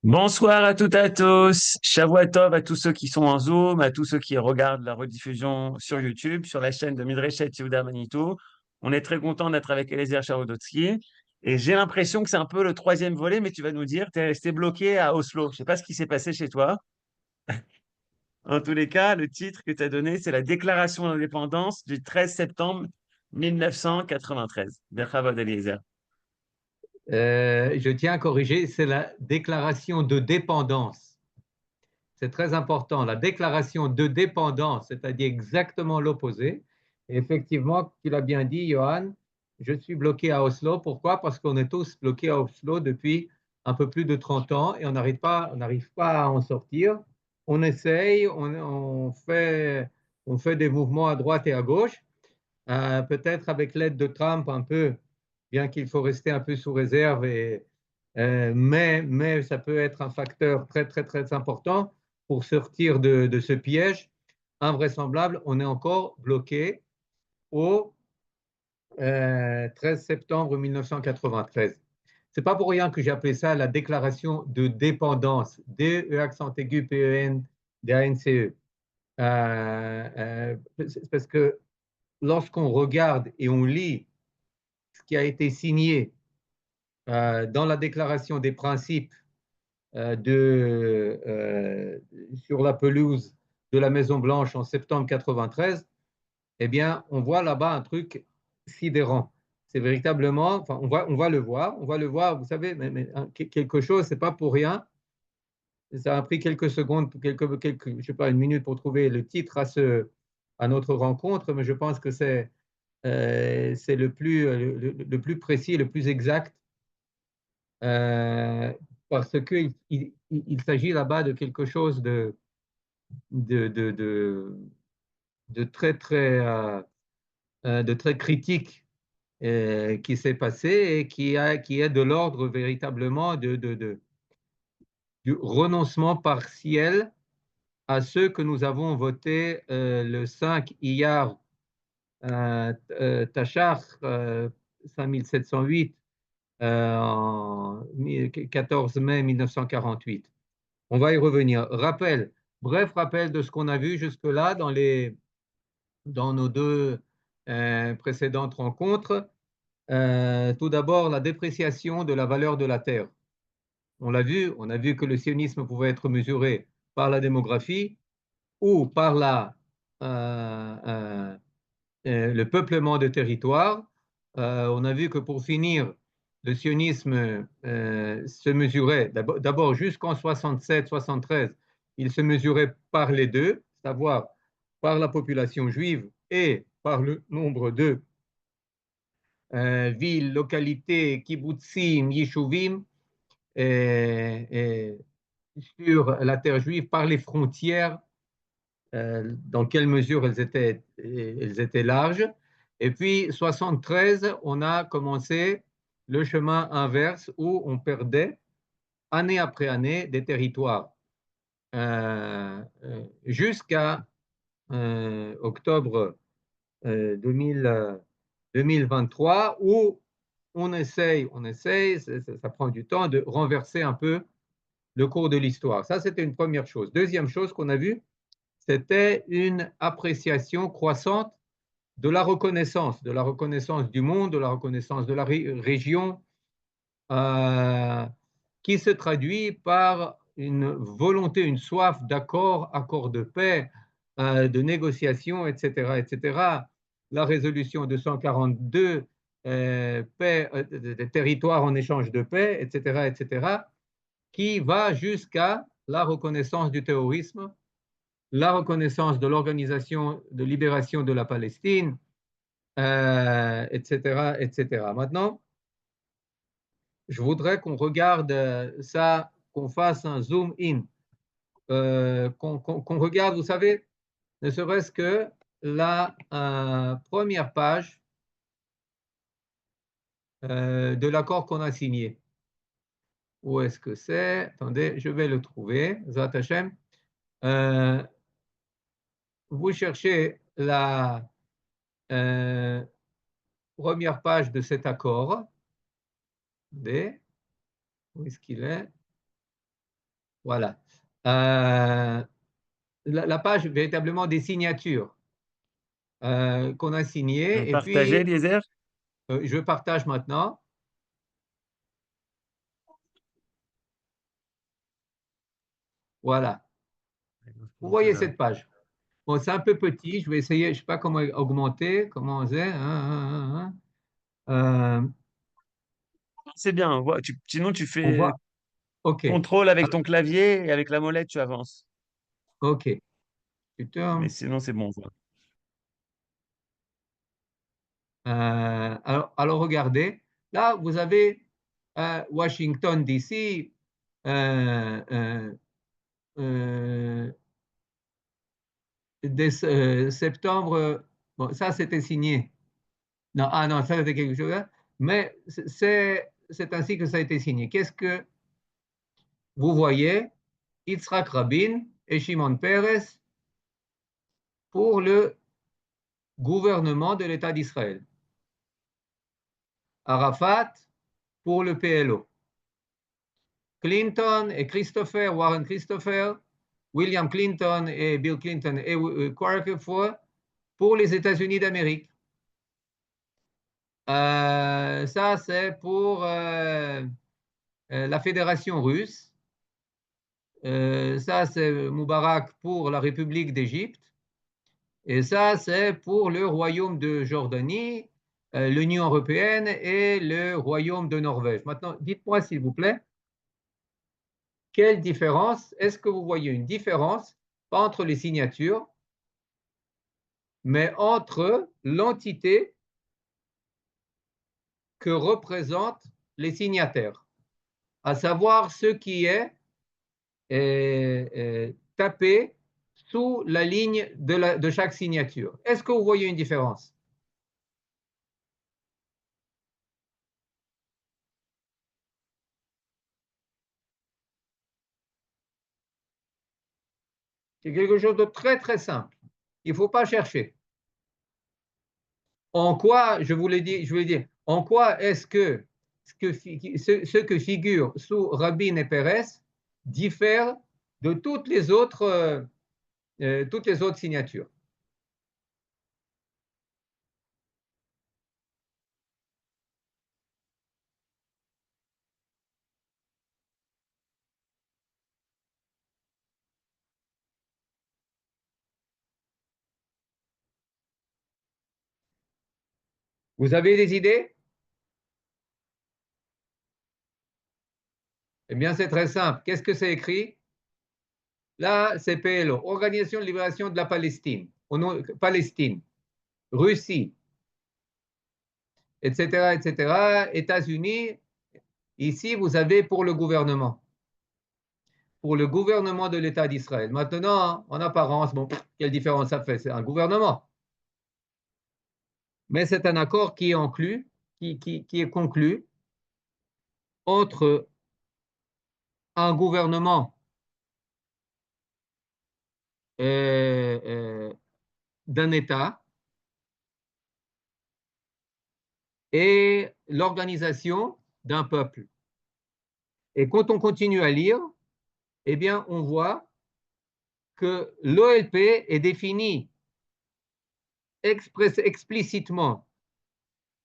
Bonsoir à toutes et à tous. Shavua Tov à tous ceux qui sont en Zoom, à tous ceux qui regardent la rediffusion sur YouTube, sur la chaîne de Midreshet Yehuda Manitou. On est très content d'être avec Eliezer Charodotsky. Et j'ai l'impression que c'est un peu le troisième volet, mais tu vas nous dire, tu es resté bloqué à Oslo. Je sais pas ce qui s'est passé chez toi. En tous les cas, le titre que tu as donné, c'est la déclaration d'indépendance du 13 septembre 1993. Berchavod Eliezer. Je tiens à corriger, c'est la déclaration de dépendance. C'est très important. La déclaration de dépendance, c'est-à-dire exactement l'opposé. Et effectivement, tu l'as bien dit, Johan, je suis bloqué à Oslo. Pourquoi? Parce qu'on est tous bloqués à Oslo depuis un peu plus de 30 ans et on n'arrive pas à en sortir. On essaye, on fait des mouvements à droite et à gauche, peut-être avec l'aide de Trump un peu, bien qu'il faut rester un peu sous réserve, mais ça peut être un facteur très, très, très important pour sortir de ce piège invraisemblable. On est encore bloqué au 13 septembre 1993. C'est pas pour rien que j'ai appelé ça la déclaration de dépendance, D-E accent aigu P-E-N, D-A-N-C-E. C'est parce que lorsqu'on regarde et on lit ce qui a été signé dans la déclaration des principes sur la pelouse de la Maison Blanche en septembre 93, eh bien, on voit là-bas un truc sidérant. C'est véritablement, enfin, on va le voir, vous savez, quelque chose, c'est pas pour rien. Ça a pris quelques secondes, je sais pas, une minute pour trouver le titre à notre rencontre, mais je pense que c'est le plus précis, le plus exact, euh, parce qu'il s'agit là-bas de quelque chose de, de, de, de très, très, de très critique qui s'est passé et qui est de l'ordre véritablement du renoncement partiel à ceux que nous avons votés le 5 Iyar Tachar 5708 en 14 mai 1948. On va y revenir. Bref rappel de ce qu'on a vu jusque-là dans nos deux précédentes rencontres. Tout d'abord, la dépréciation de la valeur de la terre. On a vu que le sionisme pouvait être mesuré par la démographie ou par le peuplement de territoire. On a vu que pour finir, le sionisme se mesurait d'abord jusqu'en 67-73, il se mesurait par les deux, c'est-à-dire par la population juive et par le nombre de villes, localités, kibbutzim, yishuvim, sur la terre juive, par les frontières, dans quelle mesure elles étaient larges. Et puis, 73, on a commencé le chemin inverse où on perdait année après année des territoires jusqu'à octobre 2023 où on essaye, ça prend du temps de renverser un peu le cours de l'histoire. Ça, c'était une première chose. Deuxième chose qu'on a vue, c'était une appréciation croissante de la reconnaissance du monde, de la reconnaissance de la région, euh, qui se traduit par une volonté, une soif d'accord, accord de paix, de négociation, etc., etc. La résolution 242, paix, des territoires en échange de paix, etc., etc., qui va jusqu'à la reconnaissance du terrorisme, la reconnaissance de l'Organisation de libération de la Palestine, etc., etc. Maintenant, je voudrais qu'on regarde ça, qu'on fasse un zoom in, qu'on regarde, vous savez, ne serait-ce que la première page de l'accord qu'on a signé. Où est-ce que c'est? Attendez, je vais le trouver. Zat Hashem. Euh, vous cherchez la première page de cet accord. Où est-ce qu'il est? Voilà. La page véritablement des signatures qu'on a signées. Et Partagez, puis, Eliezer? je partage maintenant. Voilà. Vous voyez cette page. Bon, c'est un peu petit. Je vais essayer, je ne sais pas comment augmenter, comment on faisait. C'est bien. Sinon, tu On fais voit. OK. contrôle avec Alors, ton clavier et avec la molette, tu avances. OK. Tu Mais tournes. sinon, c'est bon. Alors, regardez. Là, vous avez Washington, D.C. Euh, septembre. Bon, ça, c'était signé. Non, ah non, ça, c'était quelque chose. Mais c'est ainsi que ça a été signé. Qu'est-ce que vous voyez? Yitzhak Rabin et Shimon Peres pour le gouvernement de l'État d'Israël. Arafat pour le PLO. Clinton et Warren Christopher, William Clinton et Bill Clinton et Quark pour les États-Unis d'Amérique. Ça, c'est pour la Fédération russe. Ça, c'est Moubarak pour la République d'Égypte. Et ça, c'est pour le Royaume de Jordanie, l'Union européenne et le Royaume de Norvège. Maintenant, dites-moi, s'il vous plaît, quelle différence, est-ce que vous voyez une différence, pas entre les signatures, mais entre l'entité que représentent les signataires, à savoir ce qui est tapé sous la ligne de chaque signature. Est-ce que vous voyez une différence? C'est quelque chose de très, très simple. Il ne faut pas chercher. En quoi, je voulais dire, en quoi est-ce que ce que figure sous Rabin et Pérez diffère de toutes les autres signatures? Vous avez des idées? Eh bien, c'est très simple. Qu'est-ce que c'est écrit? Là, c'est PLO, Organisation de libération de la Palestine, Palestine, Russie, etc., etc., États-Unis. Ici, vous avez pour le gouvernement de l'État d'Israël. Maintenant, en apparence, bon, quelle différence ça fait? C'est un gouvernement. Mais c'est un accord qui est conclu entre un gouvernement euh, euh, d'un État et l'organisation d'un peuple. Et quand on continue à lire, eh bien, on voit que l'OLP est défini explicitement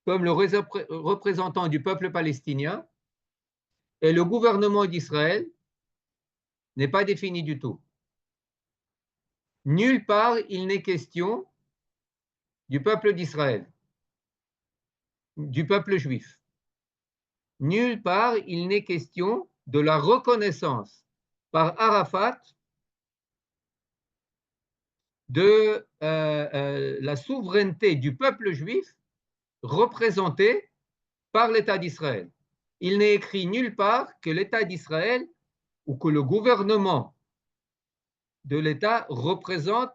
comme le représentant du peuple palestinien et le gouvernement d'Israël n'est pas défini du tout. Nulle part il n'est question du peuple d'Israël, du peuple juif. Nulle part il n'est question de la reconnaissance par Arafat de la souveraineté du peuple juif représenté par l'État d'Israël. Il n'est écrit nulle part que l'État d'Israël ou que le gouvernement de l'État représente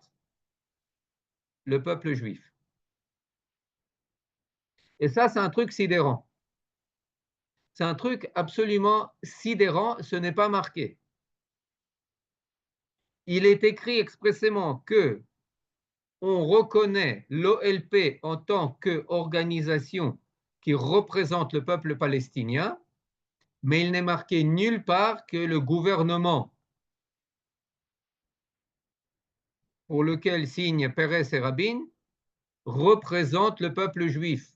le peuple juif. Et ça, c'est un truc sidérant. C'est un truc absolument sidérant, ce n'est pas marqué. Il est écrit expressément que on reconnaît l'OLP en tant qu'organisation qui représente le peuple palestinien, mais il n'est marqué nulle part que le gouvernement pour lequel signent Peres et Rabin représente le peuple juif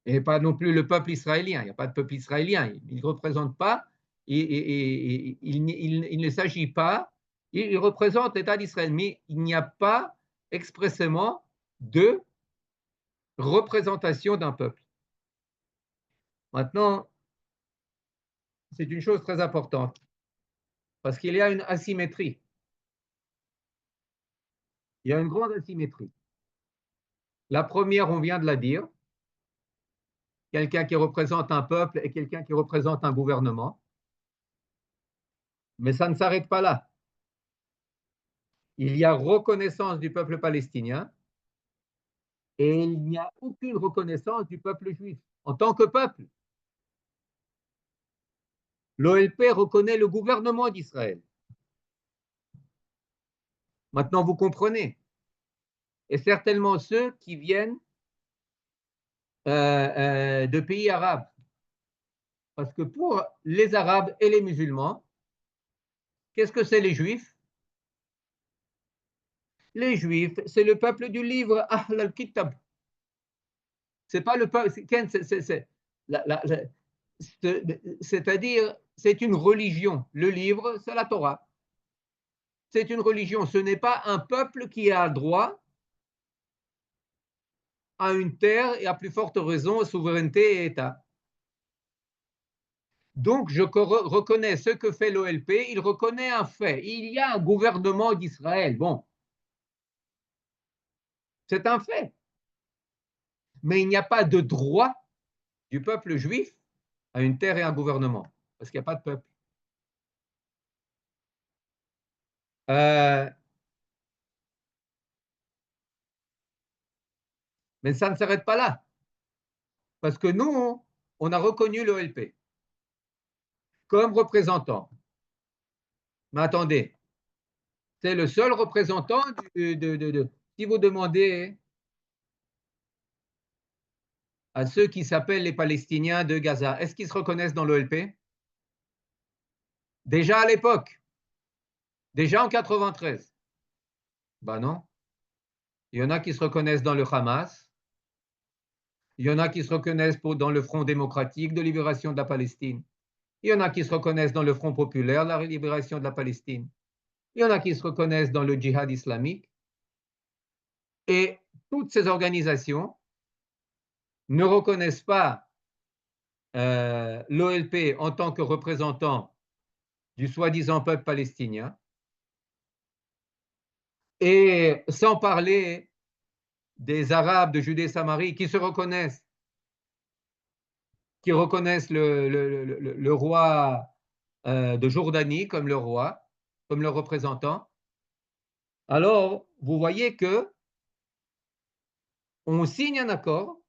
et pas non plus le peuple israélien. Il n'y a pas de peuple israélien. Il ne représente pas, il ne s'agit pas, il représente l'État d'Israël, mais il n'y a pas expressément de représentation d'un peuple. Maintenant, c'est une chose très importante, parce qu'il y a une asymétrie. Il y a une grande asymétrie. La première, on vient de la dire, quelqu'un qui représente un peuple et quelqu'un qui représente un gouvernement. Mais ça ne s'arrête pas là. Il y a reconnaissance du peuple palestinien et il n'y a aucune reconnaissance du peuple juif en tant que peuple. L'OLP reconnaît le gouvernement d'Israël. Maintenant, vous comprenez. Et certainement ceux qui viennent de pays arabes. Parce que pour les Arabes et les musulmans, qu'est-ce que c'est les Juifs? Les Juifs, c'est le peuple du livre Ahl al-Kitab. C'est pas le peuple, c'est-à-dire, c'est une religion. Le livre, c'est la Torah. C'est une religion. Ce n'est pas un peuple qui a droit à une terre et à plus forte raison souveraineté et État. Donc, je reconnais ce que fait l'OLP, il reconnaît un fait. Il y a un gouvernement d'Israël. Bon, c'est un fait. Mais il n'y a pas de droit du peuple juif à une terre et un gouvernement, parce qu'il n'y a pas de peuple. Mais ça ne s'arrête pas là, parce que nous, on a reconnu l'OLP comme représentant. Mais attendez, c'est le seul représentant si vous demandez à ceux qui s'appellent les Palestiniens de Gaza, est-ce qu'ils se reconnaissent dans l'OLP? Déjà à l'époque, déjà en 93. Ben non. Il y en a qui se reconnaissent dans le Hamas, il y en a qui se reconnaissent dans le Front démocratique de libération de la Palestine, il y en a qui se reconnaissent dans le Front populaire de la libération de la Palestine, il y en a qui se reconnaissent dans le djihad islamique. Et toutes ces organisations ne reconnaissent pas l'OLP en tant que représentant du soi-disant peuple palestinien, et sans parler des Arabes de Judée-Samarie qui se reconnaissent, le roi de Jordanie comme le roi, comme le représentant. Alors, vous voyez que on signe un accord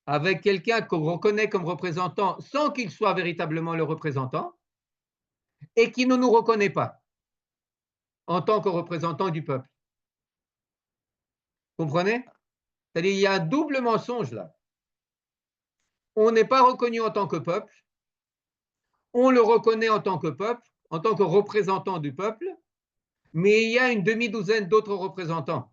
avec quelqu'un qu'on reconnaît comme représentant sans qu'il soit véritablement le représentant et qui ne nous reconnaît pas en tant que représentant du peuple. Comprenez? C'est-à-dire, il y a un double mensonge là. On n'est pas reconnu en tant que peuple, on le reconnaît en tant que peuple, en tant que représentant du peuple, mais il y a une demi-douzaine d'autres représentants.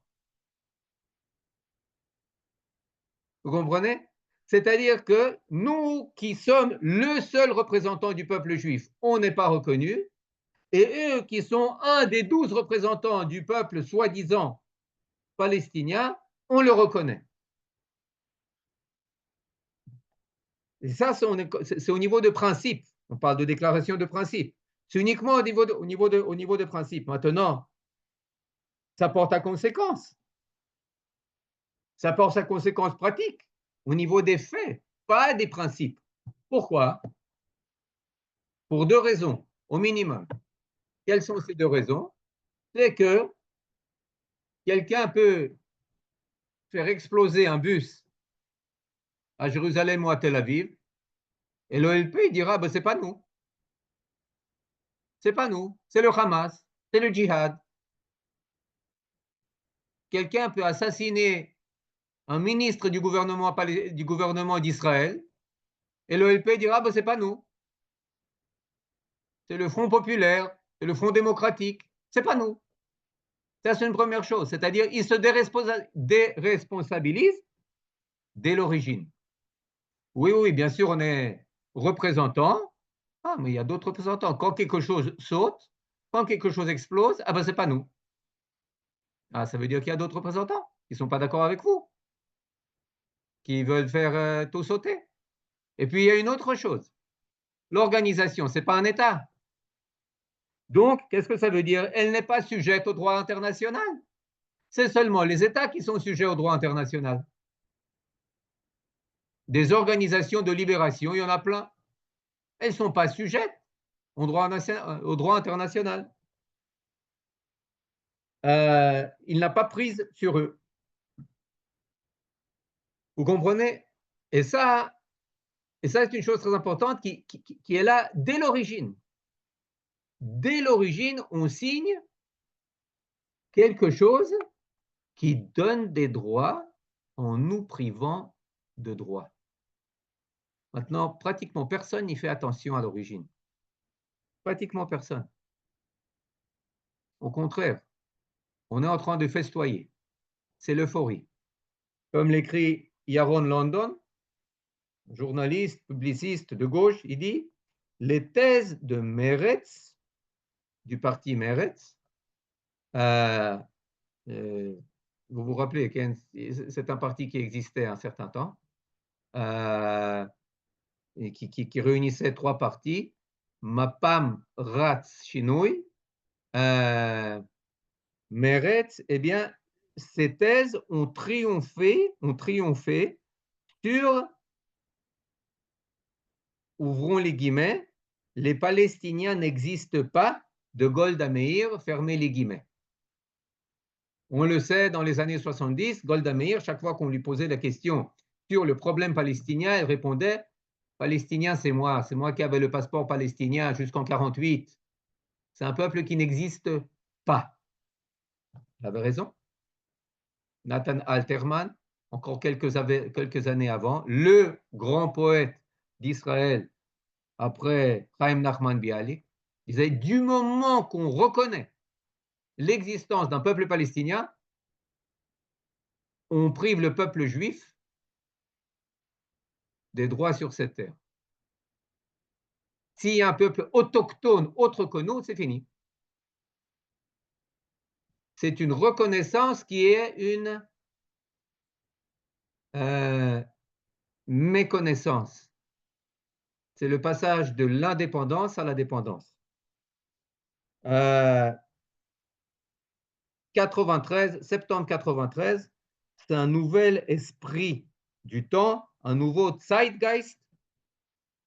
Vous comprenez? C'est-à-dire que nous qui sommes le seul représentant du peuple juif, on n'est pas reconnu, et eux qui sont un des 12 représentants du peuple soi-disant palestinien, on le reconnaît. Et ça, c'est au niveau de principe. On parle de déclaration de principe. C'est uniquement au niveau de principe. Maintenant, ça porte à conséquence. Ça porte à conséquence pratique au niveau des faits, pas des principes. Pourquoi? Pour deux raisons, au minimum. Quelles sont ces deux raisons? C'est que quelqu'un peut faire exploser un bus à Jérusalem ou à Tel Aviv, et l'OLP dira, ben, c'est pas nous. C'est pas nous, c'est le Hamas, c'est le djihad. Quelqu'un peut assassiner un ministre du gouvernement d'Israël, et l'OLP dira, ben, c'est pas nous. C'est le Front populaire, c'est le Front démocratique. C'est pas nous. Ça, c'est une première chose. C'est-à-dire, ils se déresponsabilisent dès l'origine. Oui, oui, bien sûr, on est représentant. Ah, mais il y a d'autres représentants. Quand quelque chose saute, quand quelque chose explose, ah ben, c'est pas nous. Ah, ça veut dire qu'il y a d'autres représentants qui ne sont pas d'accord avec vous, qui veulent faire tout sauter. Et puis, il y a une autre chose. L'organisation, ce n'est pas un État. Donc, qu'est-ce que ça veut dire? Elle n'est pas sujette au droit international. C'est seulement les États qui sont sujets au droit international. Des organisations de libération, il y en a plein. Elles ne sont pas sujettes au droit international. Il n'a pas prise sur eux. Vous comprenez? Et ça, c'est une chose très importante qui est là dès l'origine. Dès l'origine, on signe quelque chose qui donne des droits en nous privant de droits. Maintenant, pratiquement personne n'y fait attention à l'origine. Pratiquement personne. Au contraire, on est en train de festoyer. C'est l'euphorie. Comme l'écrit Yaron London, journaliste, publiciste de gauche, il dit « Les thèses de Meretz, du parti Meretz, vous vous rappelez, c'est un parti qui existait un certain temps, et qui réunissait trois partis, Mapam, Ratz, Shinui, Meretz, eh bien, ces thèses ont triomphé sur, ouvrons les guillemets, les Palestiniens n'existent pas, de Golda Meir, fermez les guillemets. On le sait, dans les années 70, Golda Meir, chaque fois qu'on lui posait la question sur le problème palestinien, elle répondait « Palestinien, c'est moi qui avais le passeport palestinien jusqu'en 1948. C'est un peuple qui n'existe pas. » Elle avait raison. Nathan Alterman, encore quelques années avant, le grand poète d'Israël, après Chaim Nachman Bialik, disait « Du moment qu'on reconnaît l'existence d'un peuple palestinien, on prive le peuple juif des droits sur cette terre. S'il y a un peuple autochtone autre que nous, c'est fini. » C'est une reconnaissance qui est une méconnaissance. C'est le passage de l'indépendance à la dépendance. septembre 93, c'est un nouvel esprit du temps, un nouveau Zeitgeist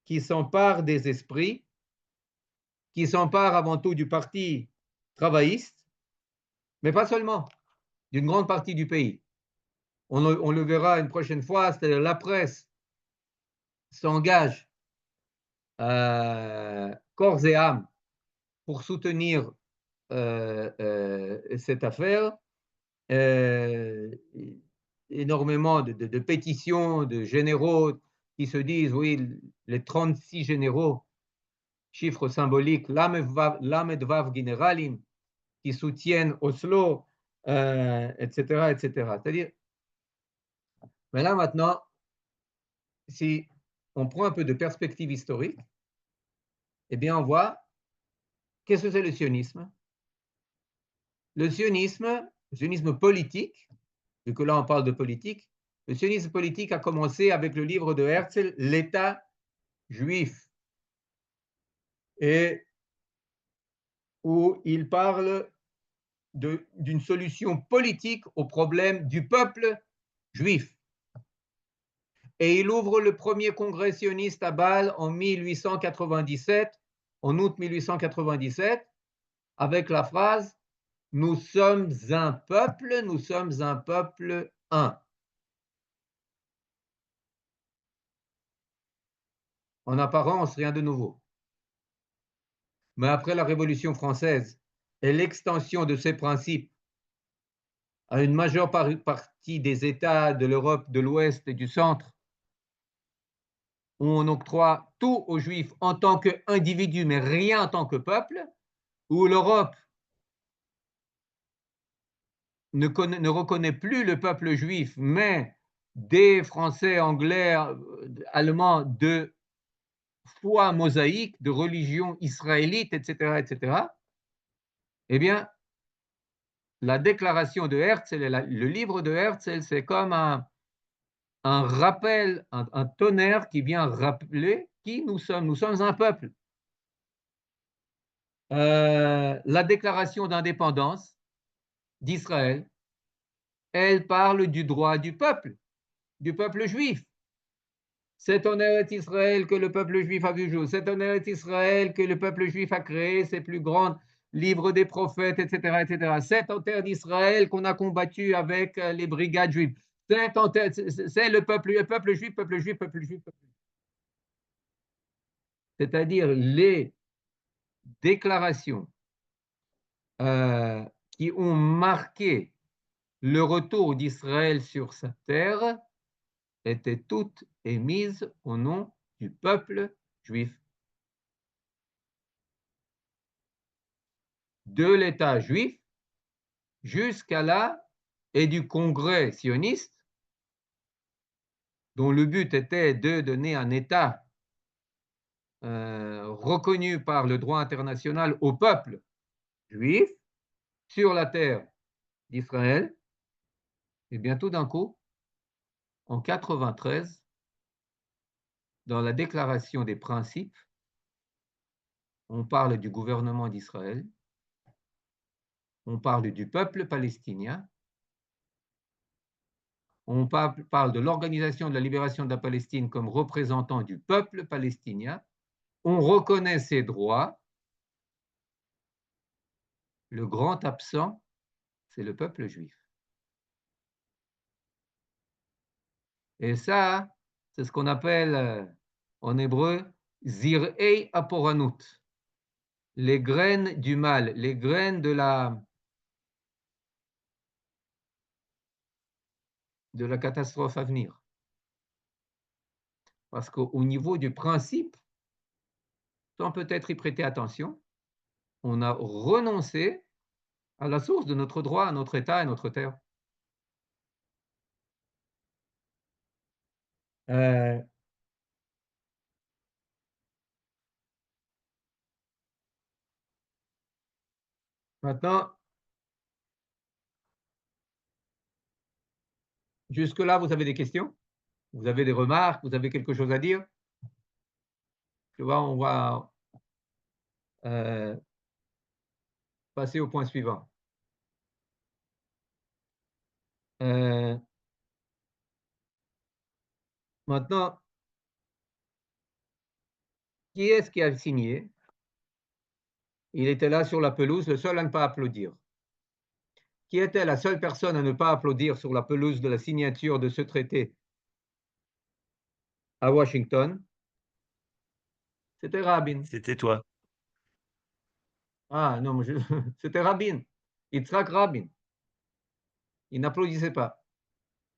qui s'empare des esprits, qui s'empare avant tout du parti travailliste, mais pas seulement, d'une grande partie du pays. On le verra une prochaine fois, c'est-à-dire la presse s'engage corps et âme pour soutenir cette affaire. Énormément de pétitions de généraux qui se disent, oui, les 36 généraux, chiffre symbolique, Lamedvav Generalim, qui soutiennent Oslo, etc., etc. C'est-à-dire, mais là maintenant, si on prend un peu de perspective historique, eh bien on voit, qu'est-ce que c'est le sionisme? Le sionisme politique, vu que là on parle de politique, le sionisme politique a commencé avec le livre de Herzl, l'État juif, et où il parle d'une solution politique au problème du peuple juif. Et il ouvre le premier congrès sioniste à Bâle en 1897, en août 1897, avec la phrase « Nous sommes un peuple un ». En apparence, rien de nouveau. Mais après la Révolution française et l'extension de ces principes à une majeure partie des États de l'Europe de l'Ouest et du Centre, où on octroie tout aux Juifs en tant qu'individus, mais rien en tant que peuple, où l'Europe ne reconnaît plus le peuple juif, mais des Français, Anglais, Allemands de foi mosaïque, de religion israélite, etc., eh bien, la déclaration de Herzl, le livre de Herzl, c'est comme un rappel, un tonnerre qui vient rappeler qui nous sommes. Nous sommes un peuple. La déclaration d'indépendance d'Israël, elle parle du droit du peuple juif. C'est en Eretz Israël que le peuple juif a vu jour. C'est en Eretz Israël que le peuple juif a créé ses plus grands livres des prophètes, etc. C'est en terre d'Israël qu'on a combattu avec les brigades juives. C'est le peuple juif, peuple juif, peuple juif, peuple juif. C'est-à-dire les déclarations qui ont marqué le retour d'Israël sur sa terre étaient toutes émises au nom du peuple juif. De l'État juif jusqu'à là et du Congrès sioniste, dont le but était de donner un État reconnu par le droit international au peuple juif sur la terre d'Israël. Et bien tout d'un coup, en 93, dans la déclaration des principes, on parle du gouvernement d'Israël, on parle du peuple palestinien, on parle de l'Organisation de la libération de la Palestine comme représentant du peuple palestinien, on reconnaît ses droits. Le grand absent, c'est le peuple juif. Et ça, c'est ce qu'on appelle en hébreu Zir'ei Aporanut, les graines du mal, les graines de la catastrophe à venir. Parce qu'au niveau du principe, sans peut-être y prêter attention, on a renoncé à la source de notre droit, à notre État et notre terre. Maintenant, jusque-là, vous avez des questions? Vous avez des remarques? Vous avez quelque chose à dire? Tu vois, on va passer au point suivant. Maintenant, qui est-ce qui a signé? Il était là sur la pelouse, le seul à ne pas applaudir. Qui était la seule personne à ne pas applaudir sur la pelouse de la signature de ce traité à Washington? C'était Rabin. C'était toi. Ah non, c'était Rabin, Yitzhak Rabin. Il n'applaudissait pas.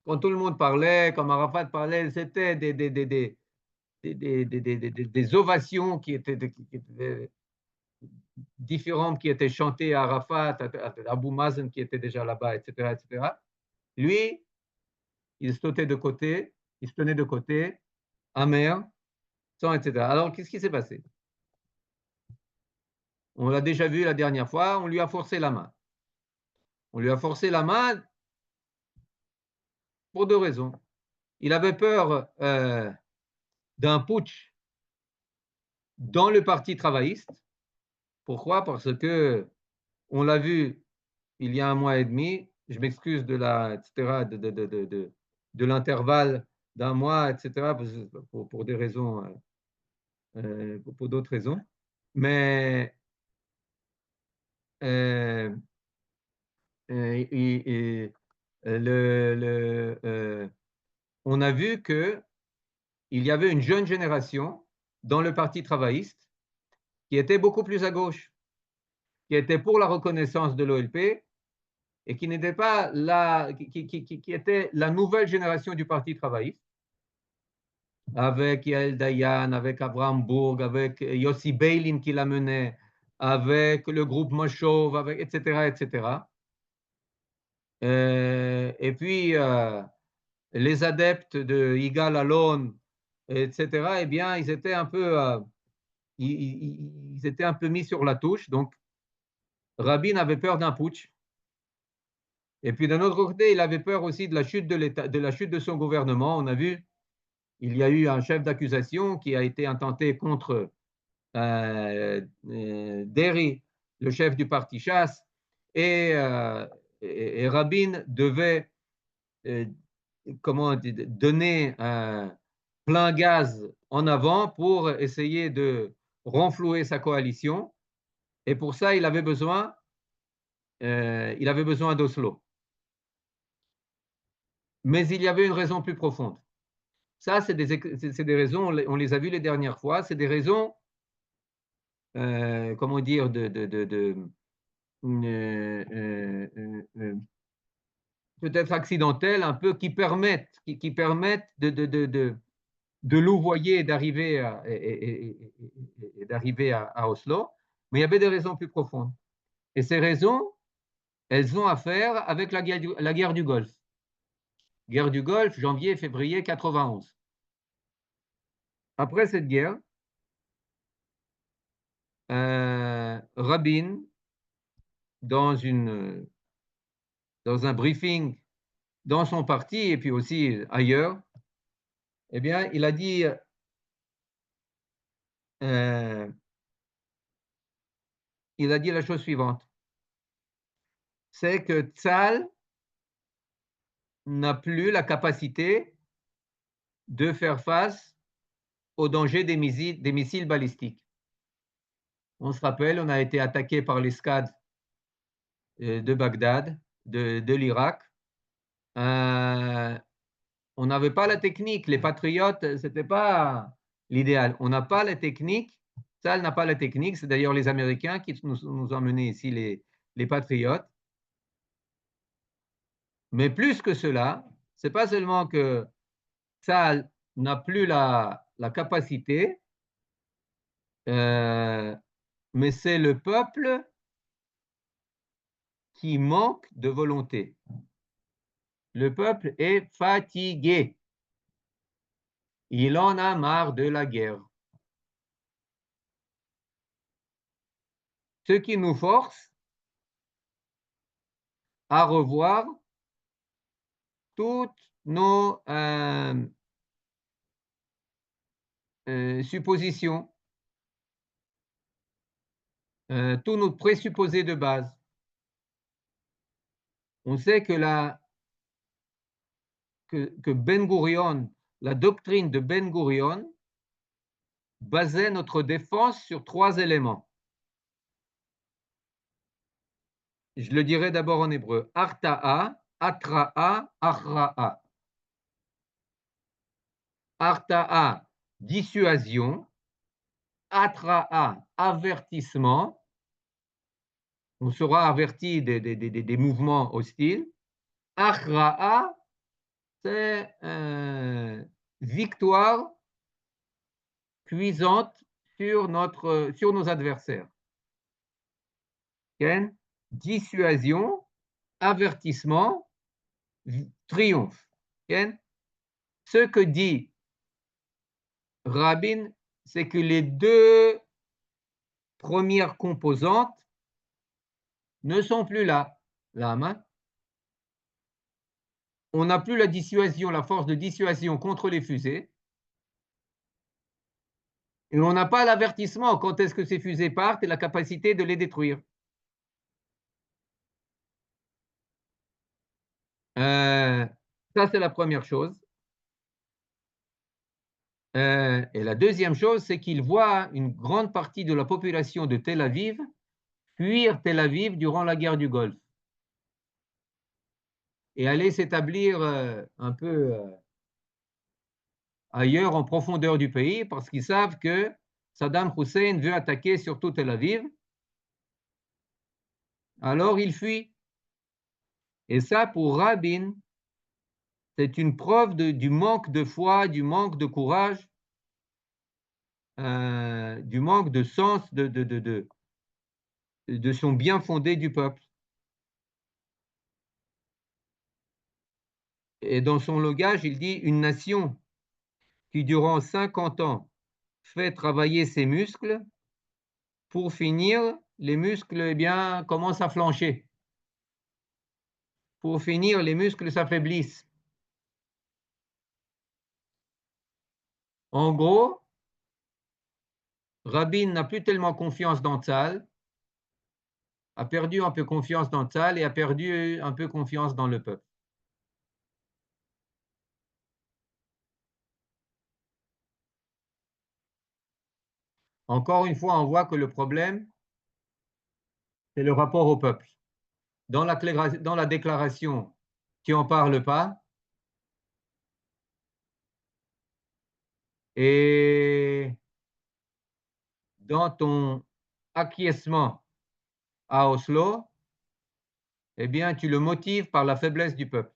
Quand tout le monde parlait, comme Arafat parlait, c'était des ovations qui étaient différentes, qui étaient chantées à Arafat, à Abou Mazen qui était déjà là-bas, etc. Lui, il se tenait de côté, amer, sans etc. Alors, qu'est-ce qui s'est passé? On l'a déjà vu la dernière fois, on lui a forcé la main. On lui a forcé la main pour deux raisons. Il avait peur d'un putsch dans le Parti travailliste. Pourquoi? Parce que on l'a vu il y a un mois et demi, je m'excuse de l'intervalle d'un mois, etc., pour des raisons, pour d'autres raisons. Mais on a vu qu'il y avait une jeune génération dans le Parti travailliste qui était beaucoup plus à gauche, qui était pour la reconnaissance de l'OLP et qui n'était pas qui était la nouvelle génération du Parti travailliste, avec Yael Dayan, avec Abraham Bourg, avec Yossi Beilin qui la menait, avec le groupe Moshov, etc. Et puis, les adeptes de Yigal Allon, etc., eh bien, ils étaient un peu, ils étaient un peu mis sur la touche. Donc, Rabin avait peur d'un putsch. Et puis, d'un autre côté, il avait peur aussi de la chute de l'État, de la chute de son gouvernement. On a vu, il y a eu un chef d'accusation qui a été intenté contre Deri, le chef du parti Chasse, et Rabin devait euh, comment donner un plein gaz en avant pour essayer de renflouer sa coalition. Et pour ça, il avait besoin d'Oslo. Mais il y avait une raison plus profonde. Ça, c'est des raisons, on les a vues les dernières fois, c'est des raisons, comment dire, peut-être accidentelles, un peu, qui permettent de louvoyer et d'arriver à Oslo. Mais il y avait des raisons plus profondes. Et ces raisons, elles ont à faire avec la guerre du Golfe. Guerre du Golfe, janvier-février 91. Après cette guerre, Rabin, dans un briefing dans son parti et puis aussi ailleurs, eh bien, il a dit la chose suivante, c'est que Tzal n'a plus la capacité de faire face au danger des missiles balistiques. On se rappelle, on a été attaqué par les Scad de Bagdad, de l'Irak. On n'avait pas la technique. Les patriotes, ce n'était pas l'idéal. On n'a pas la technique. Tzal n'a pas la technique. C'est d'ailleurs les Américains qui nous ont menés ici, les patriotes. Mais plus que cela, ce n'est pas seulement que Tzal n'a plus la capacité, mais c'est le peuple qui manque de volonté. Le peuple est fatigué. Il en a marre de la guerre. Ce qui nous force à revoir toutes nos suppositions, tous nos présupposés de base. On sait que Ben Gurion, la doctrine de Ben Gurion, basait notre défense sur 3 éléments. Je le dirai d'abord en hébreu. Arta'a, Atra'a, Achra'a. Arta'a, dissuasion. Atra'a, avertissement. On sera averti des mouvements hostiles. Achra'a, c'est victoire cuisante sur nos adversaires. Okay? Dissuasion, avertissement, triomphe. Okay? Ce que dit Rabin, c'est que les 2 premières composantes ne sont plus là. On n'a plus la dissuasion, la force de dissuasion contre les fusées. Et on n'a pas l'avertissement quand est-ce que ces fusées partent et la capacité de les détruire. Ça, c'est la première chose. Et la deuxième chose, c'est qu'il voit une grande partie de la population de Tel Aviv fuir Tel Aviv durant la guerre du Golfe et aller s'établir un peu ailleurs en profondeur du pays parce qu'ils savent que Saddam Hussein veut attaquer surtout Tel Aviv. Alors ils fuient. Et ça, pour Rabin, c'est une preuve du manque de foi, du manque de courage, du manque de sens de son bien fondé du peuple. Et dans son langage, il dit une nation qui, durant 50 ans, fait travailler ses muscles, pour finir, les muscles, eh bien, commencent à flancher. Pour finir, les muscles s'affaiblissent. En gros, Rabin n'a plus tellement confiance dans Tzahal, a perdu un peu confiance dans Tzahal et a perdu un peu confiance dans le peuple. Encore une fois, on voit que le problème, c'est le rapport au peuple. Dans la déclaration, tu n'en parles pas. Et dans ton acquiescement à Oslo, eh bien, tu le motives par la faiblesse du peuple.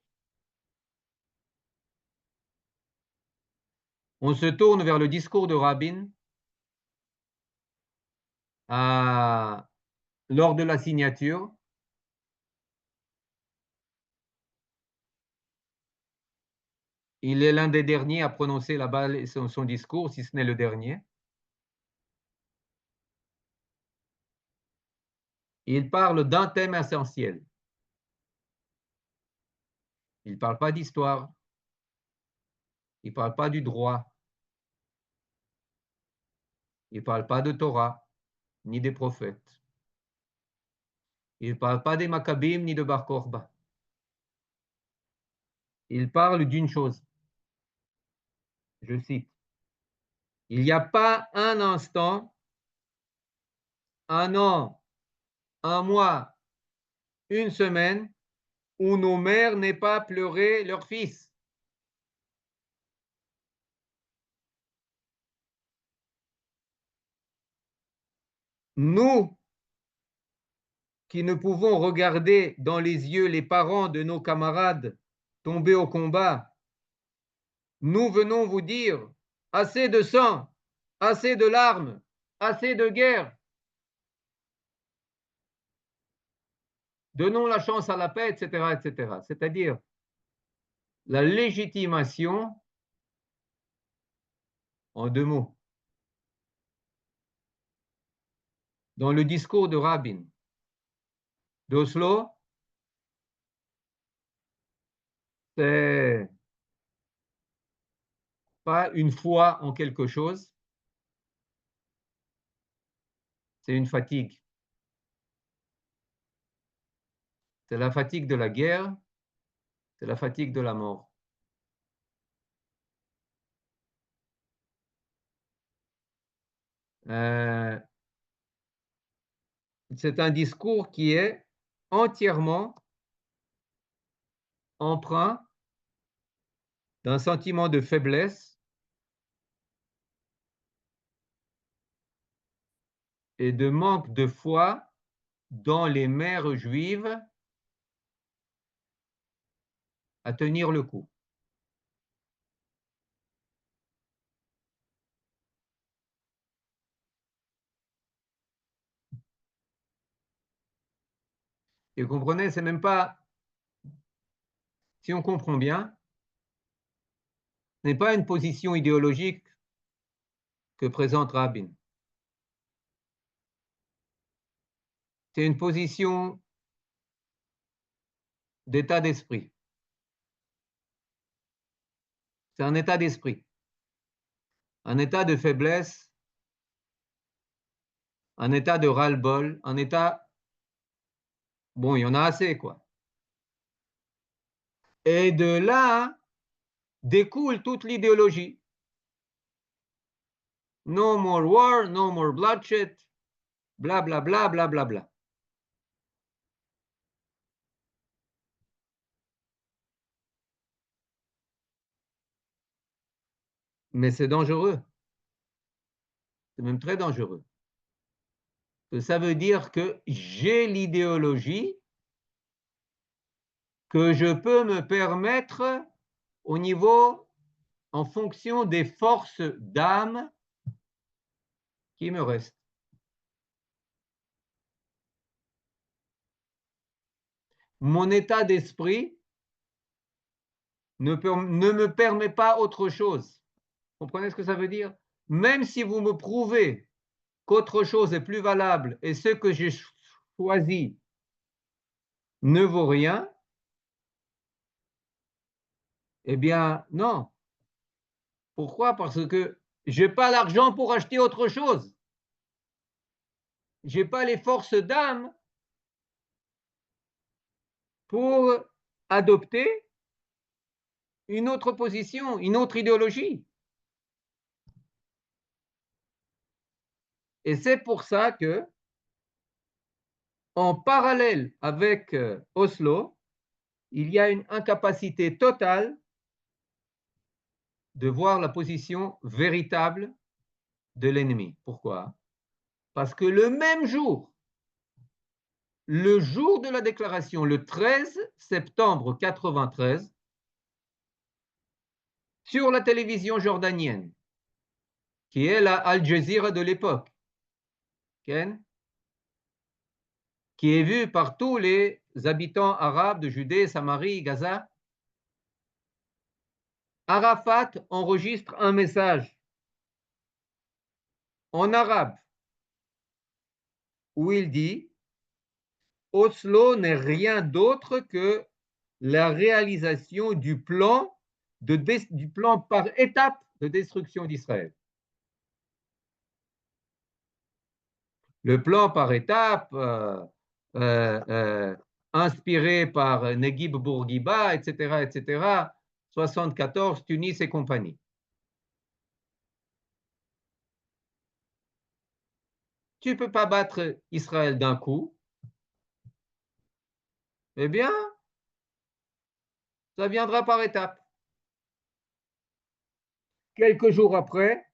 On se tourne vers le discours de Rabin lors de la signature. Il est l'un des derniers à prononcer là-bas son discours, si ce n'est le dernier. Il parle d'un thème essentiel. Il ne parle pas d'histoire. Il ne parle pas du droit. Il ne parle pas de Torah, ni des prophètes. Il ne parle pas des Maccabim, ni de Bar Korba. Il parle d'une chose. Je cite. Il n'y a pas un instant, un an, un mois, une semaine où nos mères n'aient pas pleuré leur fils. Nous, qui ne pouvons regarder dans les yeux les parents de nos camarades tombés au combat, nous venons vous dire assez de sang, assez de larmes, assez de guerre. Donnons la chance à la paix, etc., etc. C'est-à-dire la légitimation en deux mots. Dans le discours de Rabin d'Oslo, c'est pas une foi en quelque chose, c'est une fatigue. C'est la fatigue de la guerre, c'est la fatigue de la mort. C'est un discours qui est entièrement empreint d'un sentiment de faiblesse et de manque de foi dans les mères juives à tenir le coup. Et vous comprenez, c'est même pas, si on comprend bien, ce n'est pas une position idéologique que présente Rabin. C'est une position d'état d'esprit. C'est un état d'esprit, un état de faiblesse, un état de ras-le-bol, un état, bon, il y en a assez, quoi. Et de là découle toute l'idéologie. No more war, no more bloodshed, bla bla bla bla bla bla. Mais c'est dangereux. C'est même très dangereux. Ça veut dire que j'ai l'idéologie que je peux me permettre au niveau, en fonction des forces d'âme qui me restent. Mon état d'esprit ne me permet pas autre chose. Vous comprenez ce que ça veut dire? Même si vous me prouvez qu'autre chose est plus valable et ce que j'ai choisi ne vaut rien, eh bien, non. Pourquoi? Parce que je n'ai pas l'argent pour acheter autre chose. Je n'ai pas les forces d'âme pour adopter une autre position, une autre idéologie. Et c'est pour ça que, en parallèle avec Oslo, il y a une incapacité totale de voir la position véritable de l'ennemi. Pourquoi? Parce que le même jour, le jour de la déclaration, le 13 septembre 93, sur la télévision jordanienne, qui est la Al Jazeera de l'époque, qui est vue par tous les habitants arabes de Judée, Samarie, Gaza, Arafat enregistre un message en arabe où il dit Oslo n'est rien d'autre que la réalisation du plan par étape de destruction d'Israël. Le plan par étape, inspiré par Neguib Bourguiba, etc., etc., 74, Tunis et compagnie. Tu ne peux pas battre Israël d'un coup. Eh bien, ça viendra par étapes. Quelques jours après,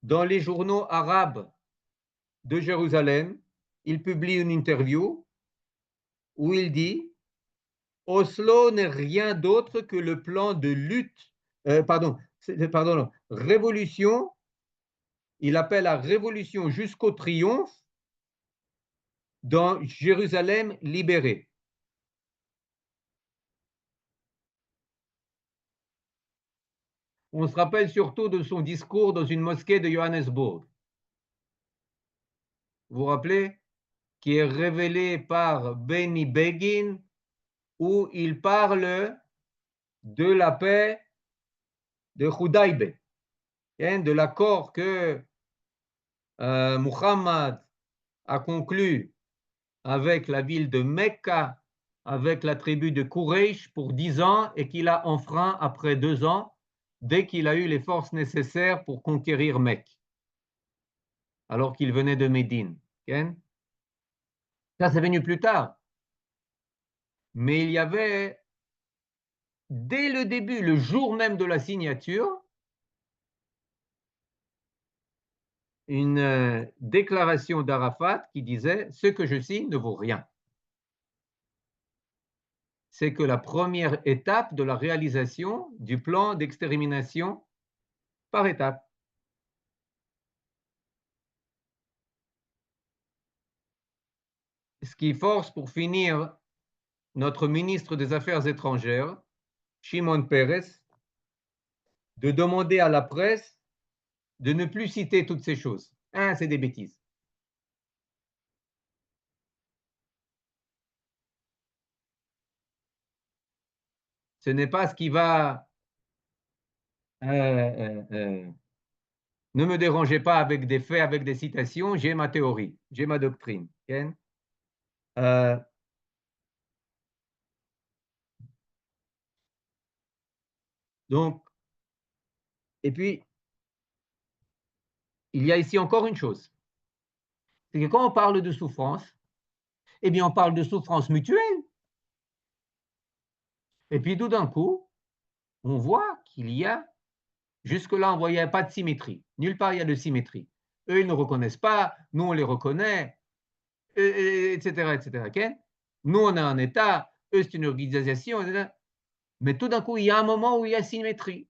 dans les journaux arabes de Jérusalem, il publie une interview où il dit Oslo n'est rien d'autre que le plan de lutte, révolution, il appelle à révolution jusqu'au triomphe dans Jérusalem libérée. On se rappelle surtout de son discours dans une mosquée de Johannesburg. Vous vous rappelez? Qui est révélé par Benny Begin, où il parle de la paix de Hudaybeh, de l'accord que Muhammad a conclu avec la ville de Mecca, avec la tribu de Quraysh pour 10 ans et qu'il a enfreint après 2 ans, dès qu'il a eu les forces nécessaires pour conquérir Mecque, alors qu'il venait de Médine. Ça, c'est venu plus tard. Mais il y avait, dès le début, le jour même de la signature, une déclaration d'Arafat qui disait « Ce que je signe ne vaut rien ». C'est que la première étape de la réalisation du plan d'extermination par étapes. Ce qui force, pour finir, notre ministre des Affaires étrangères, Shimon Peres, de demander à la presse de ne plus citer toutes ces choses. C'est des bêtises. Ce n'est pas ce qui va... ne me dérangez pas avec des faits, avec des citations, j'ai ma théorie, j'ai ma doctrine. Donc, et puis, il y a ici encore une chose. C'est que quand on parle de souffrance, eh bien, on parle de souffrance mutuelle. Et puis, tout d'un coup, on voit qu'il y a, jusque-là, on ne voyait pas de symétrie. Nulle part, il y a de symétrie. Eux, ils ne reconnaissent pas, nous, on les reconnaît, etc., etc. Okay? Nous, on a un État, eux, c'est une organisation, etc. Mais tout d'un coup, il y a un moment où il y a symétrie.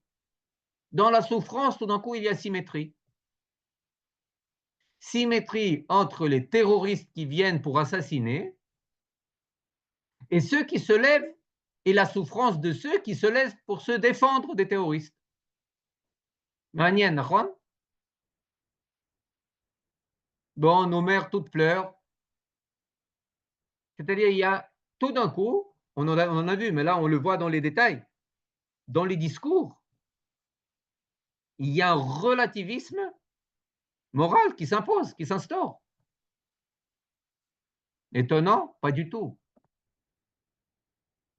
Dans la souffrance, tout d'un coup, il y a symétrie. Symétrie entre les terroristes qui viennent pour assassiner et ceux qui se lèvent et la souffrance de ceux qui se laissent pour se défendre des terroristes. מעניין, נכון? Bon, nos mères toutes pleurent. C'est-à-dire, il y a tout d'un coup, on en a vu, mais là, on le voit dans les détails, dans les discours, il y a un relativisme moral qui s'impose, qui s'instaure. Étonnant? Pas du tout.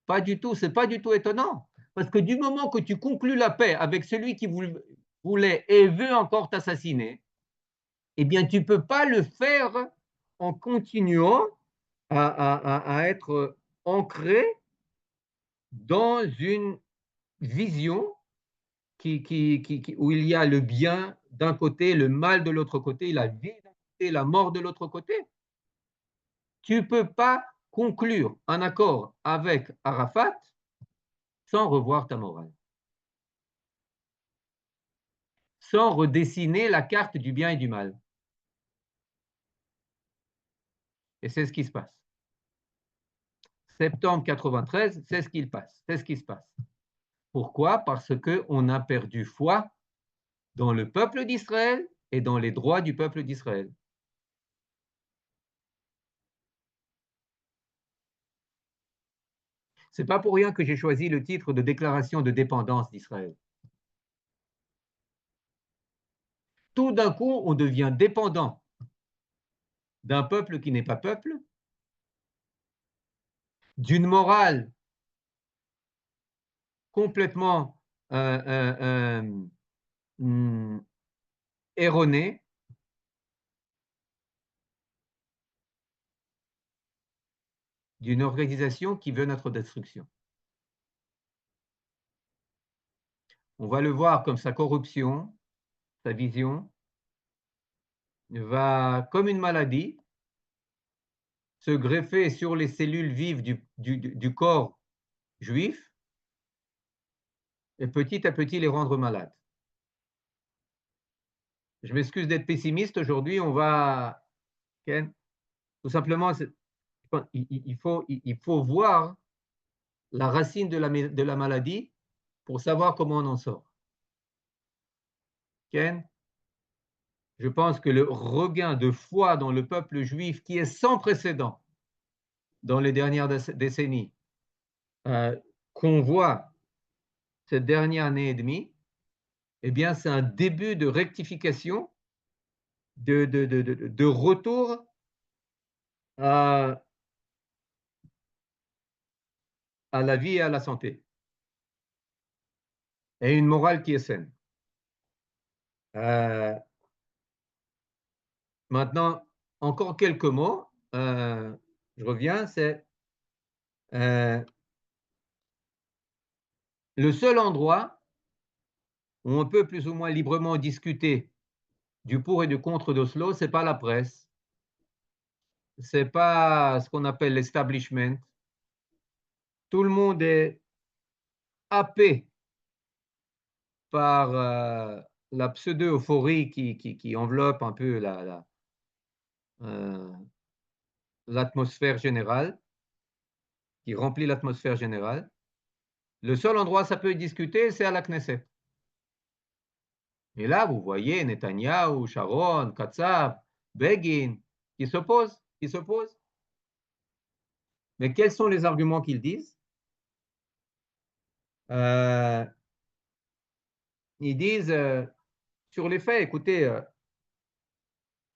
Pas du tout, c'est pas du tout étonnant. Parce que du moment que tu conclus la paix avec celui qui voulait et veut encore t'assassiner, eh bien, tu ne peux pas le faire en continuant à être ancré dans une vision où il y a le bien d'un côté, le mal de l'autre côté, la vie d'un côté, la mort de l'autre côté. Tu ne peux pas conclure un accord avec Arafat sans revoir ta morale, sans redessiner la carte du bien et du mal. Et c'est ce qui se passe. Septembre 93, c'est ce qui passe, c'est ce qui se passe. Pourquoi? Parce qu'on a perdu foi dans le peuple d'Israël et dans les droits du peuple d'Israël. Ce n'est pas pour rien que j'ai choisi le titre de déclaration de dépendance d'Israël. Tout d'un coup, on devient dépendant d'un peuple qui n'est pas peuple, d'une morale complètement erronée, d'une organisation qui veut notre destruction. On va le voir comme sa corruption, sa vision, va, comme une maladie, se greffer sur les cellules vives du corps juif et petit à petit les rendre malades. Je m'excuse d'être pessimiste aujourd'hui, on va, Ken, tout simplement, il faut voir la racine de la maladie pour savoir comment on en sort. Ken, je pense que le regain de foi dans le peuple juif qui est sans précédent dans les dernières décennies, qu'on voit cette dernière année et demie, eh bien, c'est un début de rectification, de retour à la vie et à la santé. Et une morale qui est saine. Maintenant, encore quelques mots. Je reviens, c'est le seul endroit où on peut plus ou moins librement discuter du pour et du contre d'Oslo, ce n'est pas la presse, ce n'est pas ce qu'on appelle l'establishment. Tout le monde est happé par la pseudo-euphorie qui enveloppe un peu l'atmosphère générale, qui remplit l'atmosphère générale. Le seul endroit où ça peut discuter, c'est à la Knesset. Et là, vous voyez Netanyahou, Sharon, Katsav, Begin, qui s'opposent. Mais quels sont les arguments qu'ils disent? Ils disent, sur les faits, écoutez,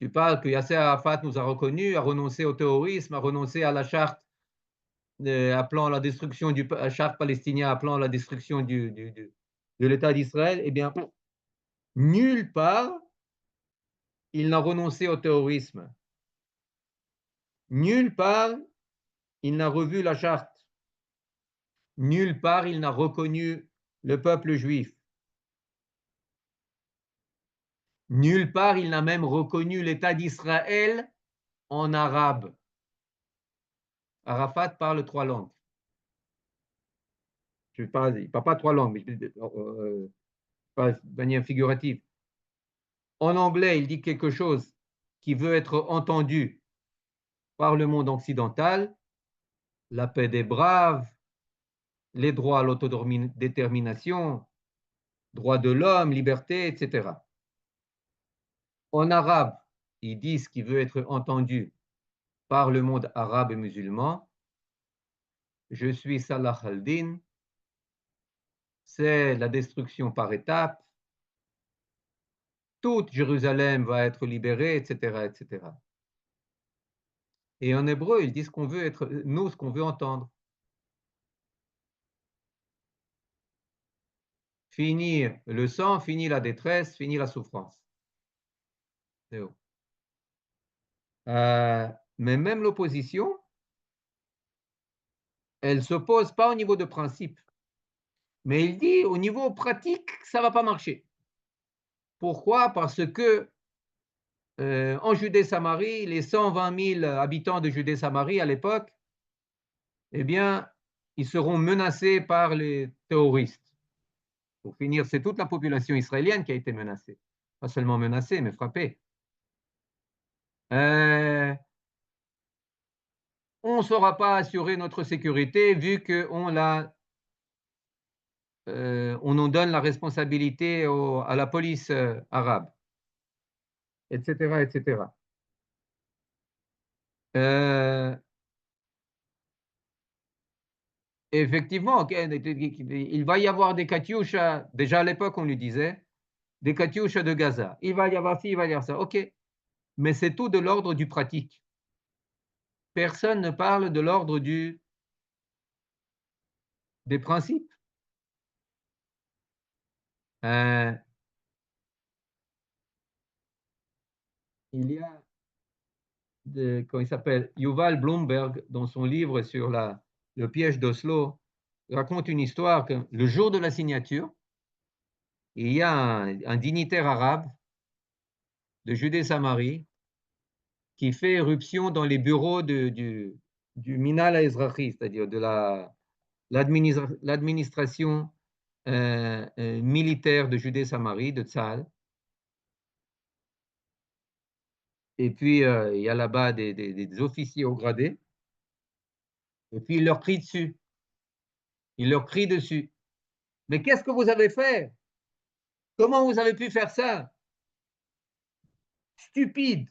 tu parles que Yasser Arafat nous a reconnus, a renoncé au terrorisme, a renoncé à la charte appelant la destruction du charte palestinien, appelant la destruction de l'État d'Israël. Eh bien, nulle part, il n'a renoncé au terrorisme. Nulle part, il n'a revu la charte. Nulle part, il n'a reconnu le peuple juif. Nulle part, il n'a même reconnu l'État d'Israël en arabe. Arafat parle 3 langues. Il ne parle pas 3 langues, mais pas de manière figurative. En anglais, il dit quelque chose qui veut être entendu par le monde occidental, la paix des braves, les droits à l'autodétermination, droits de l'homme, liberté, etc. En arabe, il dit ce qui veut être entendu par le monde arabe et musulman. Je suis Salah al-Din, c'est la destruction par étapes, toute Jérusalem va être libérée, etc., etc. Et en hébreu, il dit ce qu'on veut être, nous, ce qu'on veut entendre. Finir le sang, finir la détresse, finir la souffrance. Mais même l'opposition, elle ne s'oppose pas au niveau de principe. Mais il dit au niveau pratique, ça ne va pas marcher. Pourquoi? Parce que en Judée-Samarie, les 120 000 habitants de Judée-Samarie à l'époque, eh bien, ils seront menacés par les terroristes. Pour finir, c'est toute la population israélienne qui a été menacée. Pas seulement menacée, mais frappée. On ne saura pas assurer notre sécurité vu qu'on on nous donne la responsabilité à la police arabe, etc., etc. Effectivement, il va y avoir des Katyusha, déjà à l'époque on lui disait, des Katyusha de Gaza. Il va y avoir ci, il va y avoir ça. OK, mais c'est tout de l'ordre du pratique. Personne ne parle de l'ordre des principes. Il y a, comment il s'appelle, Yuval Bloomberg, dans son livre sur le piège d'Oslo, raconte une histoire que le jour de la signature, il y a un dignitaire arabe de Judée-Samarie qui fait éruption dans les bureaux du Minal HaEzrachi, c'est-à-dire de l'administration militaire de Judée-Samarie, de Tzahal. Et puis, il y a là-bas des officiers haut gradés. Et puis, il leur crie dessus. Il leur crie dessus. Mais qu'est-ce que vous avez fait? Comment vous avez pu faire ça? Stupide,